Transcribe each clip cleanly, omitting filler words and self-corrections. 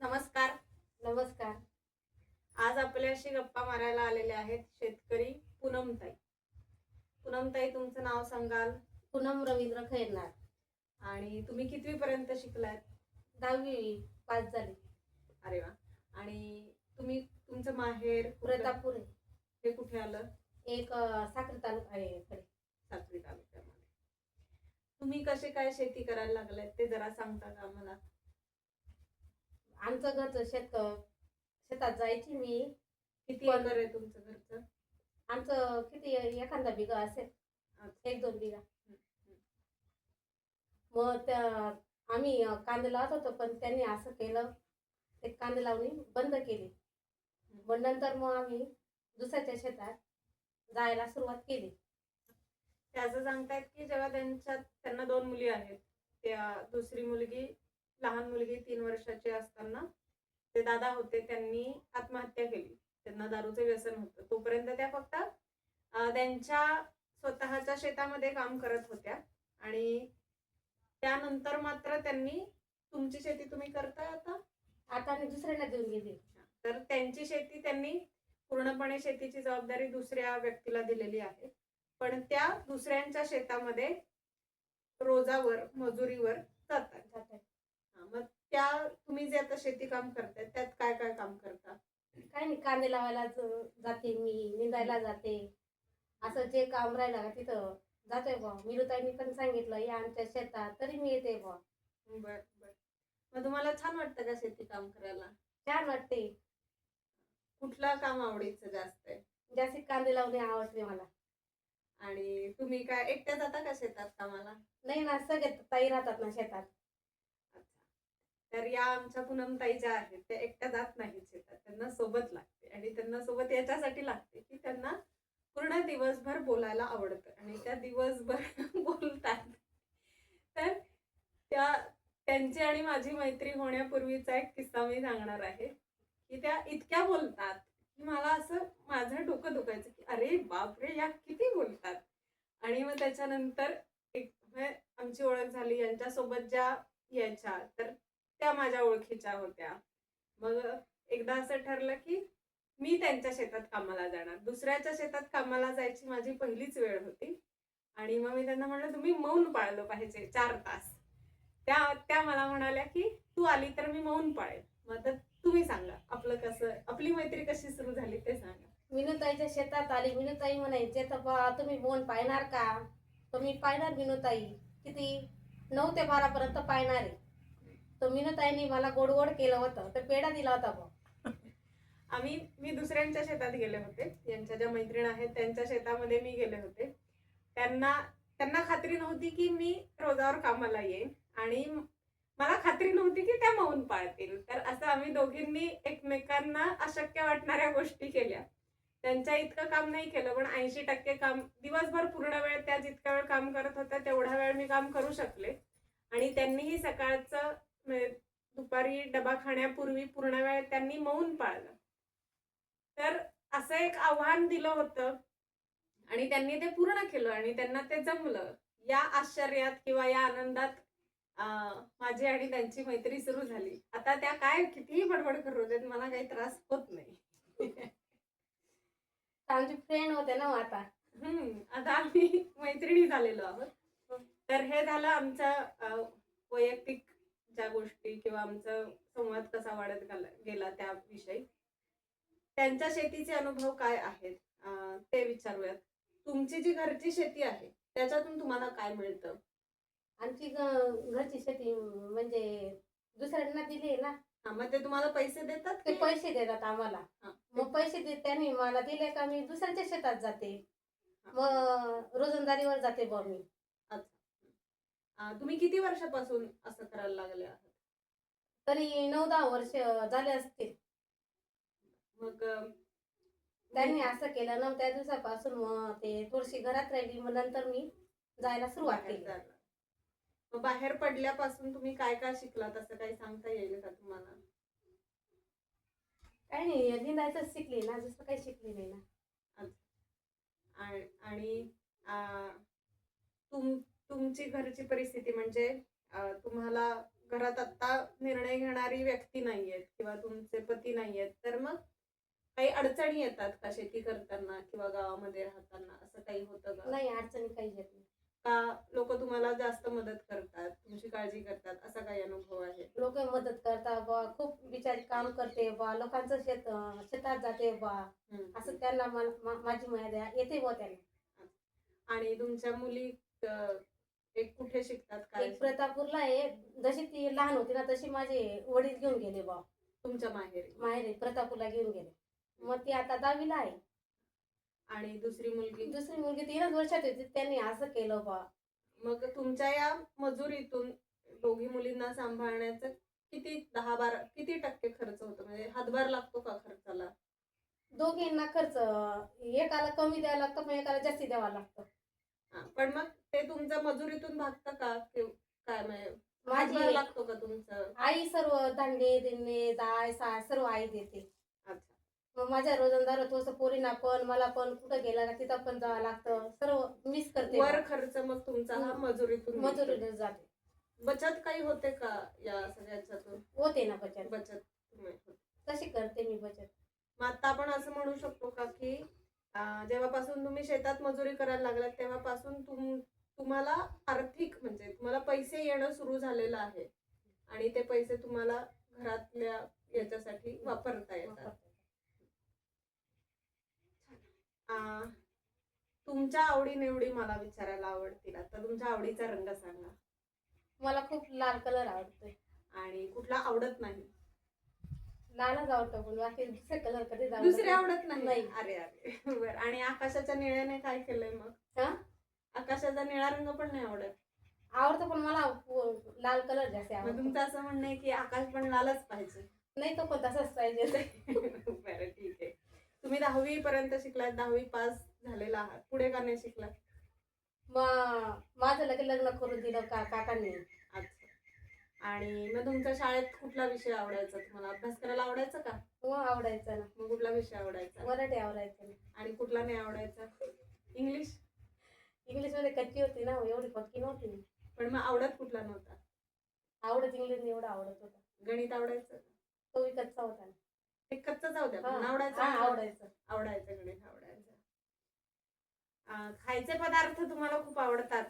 नमस्कार. नमस्कार. आज आपल्याशी गप्पा मारायला आलेले आहेत शेतकरी पूनमताई. पूनमताई, तुमचं नाव सांगाल? पूनम रवींद्र खैरनार. आणि तुम्ही कितवी पर्यंत शिकलात? 10वी पास झाली. अरे वा. आणि तुम्ही तुमचं माहेर प्रतापपूर आहे. हे कुठे आलं? एक साक्री तालुका आहे इकडे. साक्री तालुक्यामध्ये. तुम्ही कसे काय शेती करायला लागलात ते जरा सांगता का मला? आमचं घरचं शेतात जायची मी. किती एकर आहे तुमचं घरचं? आमचं किती एखादा बिघा असेल, 1-2 बिघा. मग त्या आम्ही कांदे लावत होतो, पण त्यांनी असं केलं, ते कांदे लावणी बंद केली. मग नंतर मग आम्ही दुसऱ्याच्या शेतात जायला सुरुवात केली. ते असं सांगतायत की जेव्हा त्यांना 2 मुली आहेत, त्या दुसरी मुलगी लहान मुलगी 3 वर्षाची असताना ते दादा होते, त्यांनी आत्महत्या केली. त्यांना दारूचं व्यसन होतं. तोपर्यंत त्या फक्त त्यांच्या स्वतःच्या शेतामध्ये काम करत होत्या आणि त्यानंतर मात्र त्यांनी तुमची शेती तुम्ही करताय आता? आता मी दुसऱ्याला देऊन गेली. तर त्यांची शेती त्यांनी पूर्णपणे शेतीची जबाबदारी दुसऱ्या व्यक्तीला दिलेली आहे. पण त्या दुसऱ्यांच्या शेतामध्ये रोजावर मजुरीवर जातात. मग त्या तुम्ही जे आता शेती काम करताय त्यात काय काय काम करता? काय नाही, कांदे लावायला जाते मी, निंदायला जाते. असं जे काम राहिलं का तिथं जातोय बुवा. मिलुताईंनी पण सांगितलं या आमच्या शेतात, तरी मी येते बुवा. बर बर. मग तुम्हाला छान वाटतं का शेती काम करायला? छान वाटते. कुठलं काम आवडीचं जास्त आहे? जास्ती कांदे लावणे आवडते मला. आणि तुम्ही काय एकट्या जाता का शेतात कामाला? नाही ना, सगळे ताई राहतात ना शेतात. अच्छा. तर या आमच्या पूनमताई ज्या आहेत त्या एकट्या जात नाहीत शेतात, त्यांना सोबत लागते. आणि त्यांना सोबत याच्यासाठी लागते की त्यांना पूर्ण दिवसभर बोलायला आवडतं आणि त्या दिवसभर बोलतात. तर त्यांची आणि माझी मैत्री होण्यापूर्वीचा एक किस्सा मी सांगणार आहे की त्या इतक्या बोलतात की मला असं माझं डोकं दुखायचं की अरे बापरे, या किती बोलतात. आणि मग त्याच्यानंतर आमची ओळख झाली. यांच्यासोबत ज्या यायच्या तर त्या माझ्या ओळखीच्या होत्या. मग एकदा असं ठरलं की मी त्यांच्या शेतात कामाला जाणार. दुसऱ्याच्या शेतात कामाला जायची माझी पहिलीच वेळ होती. आणि मग मी त्यांना म्हटलं तुम्ही मौन पाळलं पाहिजे 4 तास. त्या मला म्हणाल्या की तू आली तर मी मौन पाळेल. मग तर तुम्ही सांगा आपली मैत्री कशी सुरू झाली ते सांगा. विनुताईच्या शेतात आली. विनुताई म्हणायचे तर तुम्ही बोन पाहणार का? तर मी पाहणार विनुताई. किती 9 ते 12 पर्यंत पाहणार आहे. तर विनुताईंनी मला गोड गोड केलं होतं, तर पेढा दिला होता बघ. मी दुसऱ्यांच्या शेतात गेले होते. यांच्या ज्या मैत्रीण आहेत त्यांच्या शेतामध्ये मी गेले होते. त्यांना खात्री नव्हती की मी रोजावर कामाला येईन आणि मला खात्री नव्हती की त्या मौन पाळतील. तर असं आम्ही दोघींनी एकमेकांना अशक्य वाटणाऱ्या गोष्टी केल्या. त्यांच्या इतकं काम नाही केलं, पण 80% काम दिवसभर पूर्ण वेळ त्या जितका वेळ काम करत होत्या तेवढा वेळ मी काम करू शकले. आणि त्यांनीही सकाळचं दुपारी डबा खाण्यापूर्वी पूर्ण वेळ त्यांनी मौन पाळलं. तर असं एक आव्हान दिलं होतं आणि त्यांनी ते पूर्ण केलं आणि त्यांना ते जमलं. या आश्चर्यात किंवा या आनंदात माझी आणि त्यांची मैत्री सुरू झाली. आता त्या काय कितीही बडबड करू देत, मला काही त्रास होत नाही. आमची फ्रेंड होते ना आता. आता आम्ही मैत्रिणी झालेलो आहोत. तर हे झालं आमचं वैयक्तिक ज्या गोष्टी किंवा आमचा संवाद कसा वाढत गेला त्याविषयी. त्यांच्या शेतीचे अनुभव काय आहेत ते विचारूयात. तुमची जी घरची शेती आहे त्याच्यातून तुम्हाला काय मिळतं? आमची घरची शेती म्हणजे दुसऱ्यांना दिली ना. मग ते तुम्हाला पैसे देतात? ते पैसे देतात आम्हाला. मग पैसे त्यांनी मला दिले का मी दुसऱ्याच्या शेतात जाते. मग रोजंदारीवर जाते बघ मी. अच्छा. तुम्ही किती वर्षापासून असं करायला लागले आहात? तरी 9-10 वर्ष झाले असतील. मग त्यांनी असं केलं ना, त्या दिवसापासून मग ते थोडीशी घरात राहिली. मग नंतर मी जायला सुरुवात केली. मग बाहेर पडल्यापासून तुम्ही काय काय शिकलात असं काही सांगता येईल का तुम्हाला? काही नाही, निंदायचं शिकली ना, दुसरं काही शिकली नाही ना. आणि तुमची घरची परिस्थिती म्हणजे तुम्हाला घरात आत्ता निर्णय घेणारी व्यक्ती नाहीयेत किंवा तुमचे पती नाहीयेत, तर मग काही अडचणी येतात का शेती करताना किंवा गावामध्ये राहताना, असं काही होतं का? नाही, अडचणी काही येत नाही. का लोक तुम्हाला जास्त मदत करतात, तुमची काळजी करतात, असा काही अनुभव आहे? लोक मदत करतात बा, खूप बिचारी काम करते बा, लोकांचं शेतात जाते बा, हम्म. असं त्यांना माझी माया येते बा त्यांना. आणि तुमच्या मुली एक कुठे शिकतात, काय एक प्रतापपूरला आहे. जशी ती लहान होती ना तशी माझे वडील घेऊन गेले बा, तुमच्या माहेरी? माहेरी प्रतापपूरला घेऊन गेले. मग ती आता 10वीला आहे. आणि दुसरी मुलगी? दुसरी मुलगी 3च वर्षात होती, त्यांनी असं केलं बा. मग तुमच्या या मजुरीतून दोघी मुलींना सांभाळण्याचं किती 10-12 किती टक्के खर्च होतो, म्हणजे हातभार लागतो का खर्चाला? दोघींना खर्च एकाला कमी द्यावा लागतो पण एकाला जास्ती द्यावा लागतं. पण मग ते तुमच्या मजुरीतून भागतं का काय, म्हणजे माझी हातभार लागतो का तुमचं? आई सर्व धान्य दिणे डाळ साळ सर्व आई देते. अच्छा. मग माझ्या रोजंदार थोडंसं पोरींना पण मला पण कुठं गेला ना तिथं पण जावं लागतं, सर्व मिस करते. वर खर्च मग तुमचा हा मजुरीतून निघतो. मजुरीला जाते. बचत काही होते का या सगळ्याच्यातून? होते ना बचत. बचत तुम्ही होते. तशी करते मी बचत. मग आता आपण असं म्हणू शकतो का की जेव्हापासून तुम्ही शेतात मजुरी करायला लागलात तेव्हापासून तुम्हाला आर्थिक म्हणजे तुम्हाला पैसे येणं सुरू झालेलं आहे आणि ते पैसे तुम्हाला घरातल्या याच्यासाठी वापरता येतात. तुमच्या आवडी निवडी मला विचारायला आवडतील. आता तुमच्या आवडीचा रंग सांगा. मला खूप लाल कलर आवडतोय. आणि कुठला आवडत नाही? लालच आवडतो पण बाकी दुसरे कलर कधी दुसरे आवडत नाही? नाही. अरे अरे बर. आणि आकाशाच्या निळ्याने काय केलंय मग? हा? आकाशाचा निळा रंग पण नाही आवडत? आवडतो पण मला लाल कलर जास्त मग आवडतो. तुमचं असं म्हणणं आहे की आकाश पण लालच पाहिजे? नाही तो पण तसाच पाहिजे. बरं ठीक आहे. तुम्ही 10वी पर्यंत शिकलात, 10वी पास झालेला आहात, पुढे का नाही शिकलात? मग माझं लग्न करून दिलं काकांनी. अच्छा. आणि मग तुमच्या शाळेत कुठला विषय आवडायचा तुम्हाला? अभ्यास करायला आवडायचा का? हो आवडायचं ना. मग कुठला विषय आवडायचा? मराठी आवडायचं ना. आणि कुठला नाही आवडायचा? इंग्लिश? इंग्लिश मध्ये कच्ची होती ना, एवढी पक्की नव्हती मी. पण मग आवडत कुठला नव्हता? आवडत इंग्लिश एवढं आवडत होता. गणित आवडायचं? तो कच्चा होता ना. ते कच्चा जाऊ द्या, पण हा, आवडायचं? आवडायचं. आवडायचं, गणित आवडायचं. खायचे पदार्थ तुम्हाला खूप आवडतात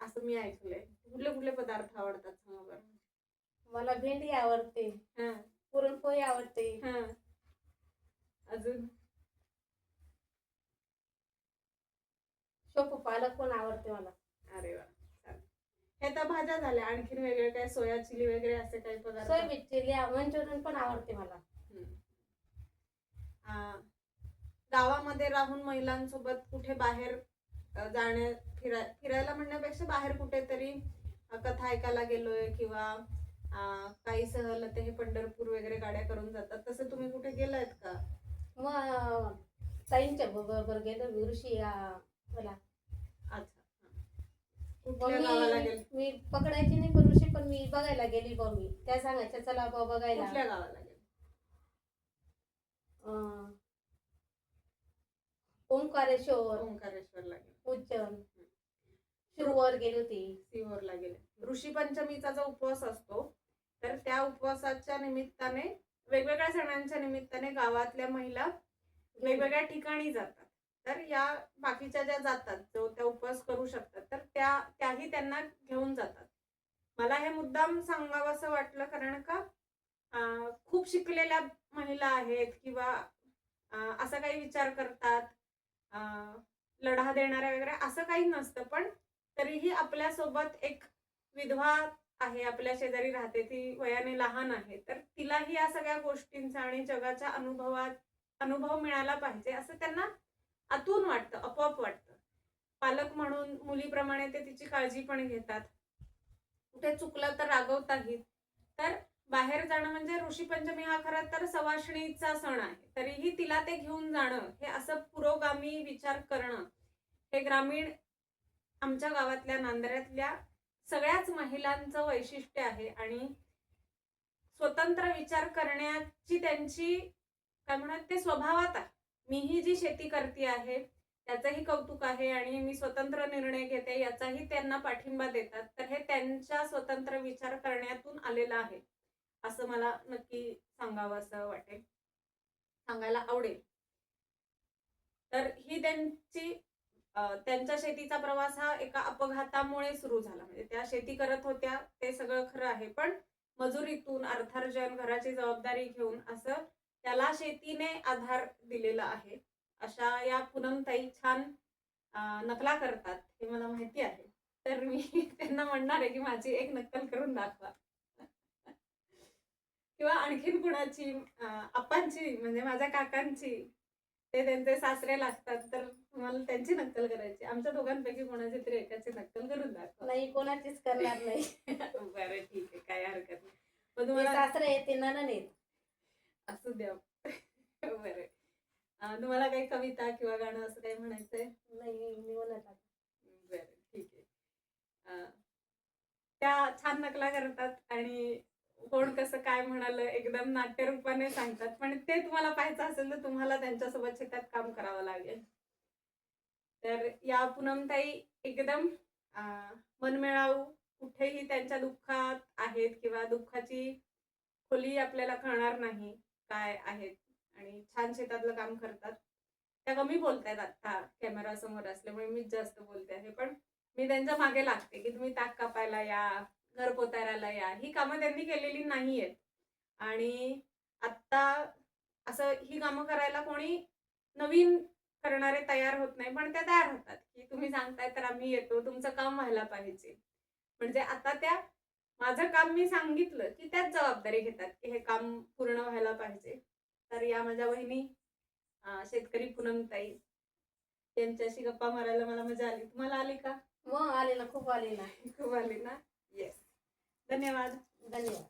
असं मी ऐकलंय. कुठले कुठले पदार्थ आवडतात सांगा बरं? मला भेंडी आवडते, हा. पुरणपोळी आवडते. हा. अजून? शेपू पालक पण आवडते मला. अरे वा, छान. हे तर भाज्या झाल्या. आणखीन वेगळे काय, सोया चिली वगैरे असे काही पदार्थ? सोयाबीन चिली मंचुरियन पण आवडते मला. गावामध्ये राहून महिलांसोबत कुठे बाहेर फिरायला म्हणण्यापेक्षा बाहेर कुठेतरी कथा ऐकायला गेलोय किंवा काही सहल ते हे पंढरपूर वगैरे गाड्या करून जातात, तसं तुम्ही कुठे गेलायत का? मग ताईंच्या बरोबर गेलो ऋषी मला. अच्छा. कुठल्या गावाला गेले? मी पकडायची नाही पण ऋषी पण मी बघायला गेली बा. मी त्या सांगायच्या चला बा बघायला. कुठल्या गावाला गेले? ओंकारेश्वरला गेले. उज्जैन शिरूर गेली होती. सिहोरला गेले. ऋषी पंचमीचा जो उपवास असतो तर त्या उपवासाच्या निमित्ताने वेगवेगळ्या सणांच्या निमित्ताने गावातल्या महिला वेगवेगळ्या ठिकाणी जातात. तर या बाकीच्या ज्या जातात जो त्या उपवास करू शकतात तर त्याही त्यांना घेऊन जातात. मला हे मुद्दाम सांगावंसं वाटलं कारण का खूप शिकलेल्या महिला आहेत किंवा असा काही विचार करतात, लढा देणाऱ्या वगैरे असं काही नसतं, पण तरीही आपल्यासोबत एक विधवा आहे, आपल्या शेजारी राहते, ती वयाने लहान आहे, तर तिलाही या सगळ्या गोष्टींचा आणि जगाच्या अनुभव मिळाला पाहिजे असं त्यांना आतून वाटतं, आपोआप वाटतं. पालक म्हणून मुलीप्रमाणे ते तिची काळजी पण घेतात. कुठे चुकलं तर रागवताही. तर बाहेर जाणं म्हणजे ऋषी पंचमी हा खरा तर सवाष्णीचा सण आहे, तरीही तिला ते घेऊन जाणं हे असं पुरोगामी विचार करणं हे ग्रामीण आमच्या गावातल्या नांदऱ्यातल्या सगळ्याच महिलांचं वैशिष्ट्य आहे. आणि स्वतंत्र विचार करण्याची त्यांची काय म्हणतात ते स्वभावात आहे. मीही जी शेती करते आहे त्याचंही कौतुक आहे आणि मी स्वतंत्र निर्णय घेते याचाही त्यांना पाठिंबा देतात. तर हे त्यांच्या स्वतंत्र विचार करण्यातून आलेलं आहे असं मला नक्की सांगावं असं वाटेल, सांगायला आवडेल. तर ही त्यांच्या शेतीचा प्रवास हा एका अपघातामुळे सुरू झाला. म्हणजे त्या शेती करत होत्या ते सगळं खरं आहे, पण मजुरीतून अर्थार्जन, घराची जबाबदारी घेऊन असं त्याला शेतीने आधार दिलेला आहे. अशा या पूनमताई छान नकला करतात हे मला माहिती आहे. तर मी त्यांना म्हणणार आहे की माझी एक नक्कल करून दाखवा. किंवा आणखीन कुणाची आप्पांची म्हणजे माझ्या काकांची, ते त्यांचे सासरे लागतात तर तुम्हाला त्यांची नक्कल करायची. आमच्या दोघांपैकी कोणाची तरी एकाची नक्कल करून दाखवा. नाही, कोणाचीच करणार नाही. बरं ठीक आहे, काय हरकत नाही. पण ते तुम्हाला सासरे आहेत, ते नणंद आहेत. असू द्या. बरं. तुम्हाला काही कविता किंवा गाणं असं काही म्हणायचंय? नाही, मी म्हणत आहे. बरं ठीक आहे. त्या छान नकला करतात आणि कोण कसं काय म्हणालं एकदम नाट्यरूपाने सांगतात. पण ते तुम्हाला पाहायचं असेल तर तुम्हाला त्यांच्यासोबत शेतात काम करावं लागेल. तर या पूनमताई एकदम मनमिळाऊ, कुठेही त्यांच्या दुःखात आहेत किंवा दुःखाची खोली आपल्याला कळणार नाही काय आहेत आणि छान शेतातलं काम करतात. त्या कमी बोलतायत आता कॅमेरा समोर असल्यामुळे मीच जास्त बोलते आहे. पण मी त्यांच्या मागे लागते की तुम्ही ताक कापायला या, घर पोतायला या. ही कामं त्यांनी केलेली नाहीयेत आणि आत्ता असं ही कामं करायला कोणी नवीन करणारे तयार होत नाही, पण त्या तयार होतात की तुम्ही सांगताय तर आम्ही येतो, तुमचं काम व्हायला पाहिजे. म्हणजे आता त्या माझं काम मी सांगितलं की त्याच जबाबदारी घेतात की हे काम पूर्ण व्हायला पाहिजे. तर या माझ्या वहिनी शेतकरी पूनमताई यांच्याशी गप्पा मारायला मला मजा आली. तुम्हाला आली का? मग आले ना, खूप आले ना. खूप आली ना. येस. धन्यवाद. धन्यवाद.